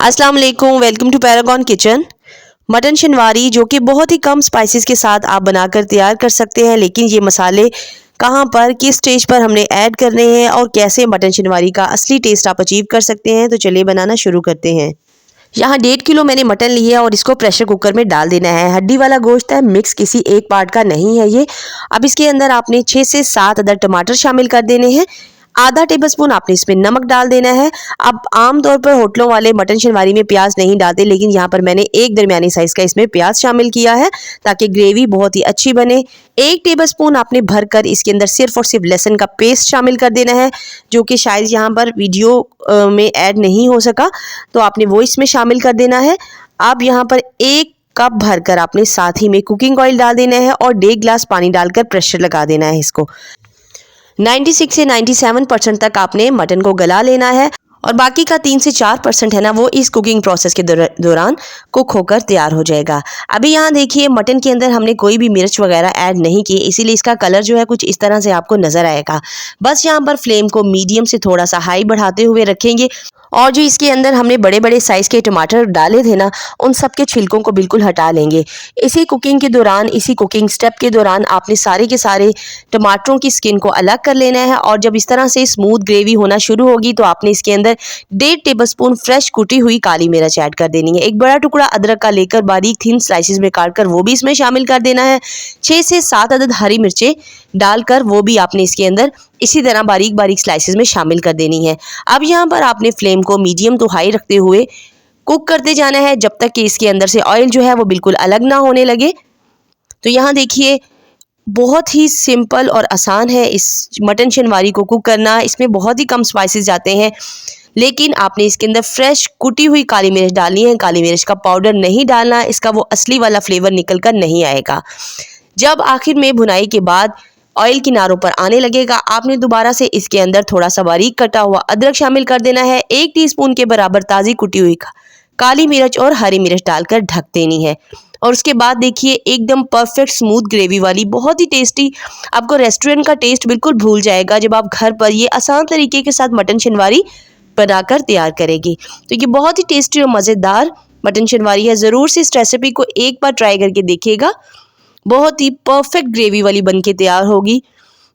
अस्सलाम वालेकुम, welcome to Paragon kitchen. Mutton Shinwari जो कि बहुत ही कम स्पाइसेस के साथ आप बनाकर तैयार कर सकते हैं, लेकिन ये मसाले कहाँ पर किस स्टेज पर हमने ऐड करने हैं और कैसे मटन शनवारी का असली टेस्ट आप अचीव कर सकते हैं। तो चलिए बनाना शुरू करते हैं। यहाँ 1.5 किलो मैंने मटन लिया और इसको प्रेशर कुकर में डाल देना है। हड्डी वाला गोश्त है, मिक्स किसी एक पार्ट का नहीं है ये। अब इसके अंदर आपने 6 से 7 अदद टमाटर शामिल कर देने हैं। आधा टेबलस्पून आपने इसमें नमक डाल देना है। अब आमतौर पर होटलों वाले मटन शनवारी में प्याज नहीं डालते, लेकिन यहाँ पर मैंने एक दरमियानी साइज का इसमें प्याज शामिल किया है ताकि ग्रेवी बहुत ही अच्छी बने। 1 टेबलस्पून आपने भरकर इसके अंदर सिर्फ और सिर्फ लहसुन का पेस्ट शामिल कर देना है, जो कि शायद यहाँ पर वीडियो में ऐड नहीं हो सका, तो आपने वो इसमें शामिल कर देना है। अब यहाँ पर 1 कप भरकर आपने साथ ही में कुकिंग ऑयल डाल देना है और 1.5 गिलास पानी डालकर प्रेशर लगा देना है। इसको 96 से 97% तक आपने मटन को गला लेना है और बाकी का 3 से 4% है ना, वो इस कुकिंग प्रोसेस के दौरान कुक होकर तैयार हो जाएगा। अभी यहाँ देखिए मटन के अंदर हमने कोई भी मिर्च वगैरह ऐड नहीं की, इसीलिए इसका कलर जो है कुछ इस तरह से आपको नजर आएगा। बस यहाँ पर फ्लेम को मीडियम से थोड़ा सा हाई बढ़ाते हुए रखेंगे और जो इसके अंदर हमने बड़े बड़े साइज के टमाटर डाले थे ना, उन सब के छिलकों को बिल्कुल हटा लेंगे। इसी कुकिंग के दौरान, इसी कुकिंग स्टेप के दौरान आपने सारे के सारे टमाटरों की स्किन को अलग कर लेना है और जब इस तरह से स्मूथ ग्रेवी होना शुरू होगी तो आपने इसके अंदर 1.5 टेबलस्पून फ्रेश कुटी हुई काली मिर्च ऐड कर देनी है। एक बड़ा टुकड़ा अदरक का लेकर बारीक थिन स्लाइसिस में काटकर वो भी इसमें शामिल कर देना है। 6 से 7 अदद हरी मिर्चें डालकर वो भी आपने इसके अंदर इसी तरह बारीक बारीक स्लाइसिस में शामिल कर देनी है। अब यहाँ पर आपने फ्लेम को मीडियम टू हाई रखते हुए कुक करते जाना है जब तक कि इसके अंदर से ऑयल जो है वो बिल्कुल अलग ना होने लगे। तो यहाँ देखिए बहुत ही सिंपल और आसान है इस मटन शनवारी को कुक करना। इसमें बहुत ही कम स्पाइसेस जाते हैं, लेकिन आपने इसके अंदर फ्रेश कुटी हुई काली मिर्च डालनी है। काली मिर्च का पाउडर नहीं डालना, इसका वो असली वाला फ्लेवर निकल कर नहीं आएगा। जब आखिर में भुनाई के बाद ऑयल किनारों पर आने लगेगा, आपने दोबारा से इसके अंदर थोड़ा सा बारीक कटा हुआ अदरक शामिल कर देना है। 1 टीस्पून के बराबर ताज़ी कुटी हुई काली मिर्च और हरी मिर्च डालकर ढक देनी है। और उसके बाद देखिए एकदम परफेक्ट स्मूथ ग्रेवी वाली, बहुत ही टेस्टी, आपको रेस्टोरेंट का टेस्ट बिल्कुल भूल जाएगा जब आप घर पर ये आसान तरीके के साथ मटन शनवारी बनाकर तैयार करेगी। तो ये बहुत ही टेस्टी और मज़ेदार मटन शनवारी है। ज़रूर से इस रेसिपी को एक बार ट्राई करके देखिएगा, बहुत ही परफेक्ट ग्रेवी वाली बनके तैयार होगी।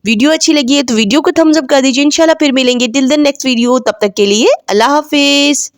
वीडियो अच्छी लगी है तो वीडियो को थम्स अप कर दीजिए। इंशाल्लाह फिर मिलेंगे टिल देन नेक्स्ट वीडियो, तब तक के लिए अल्लाह हाफिज़।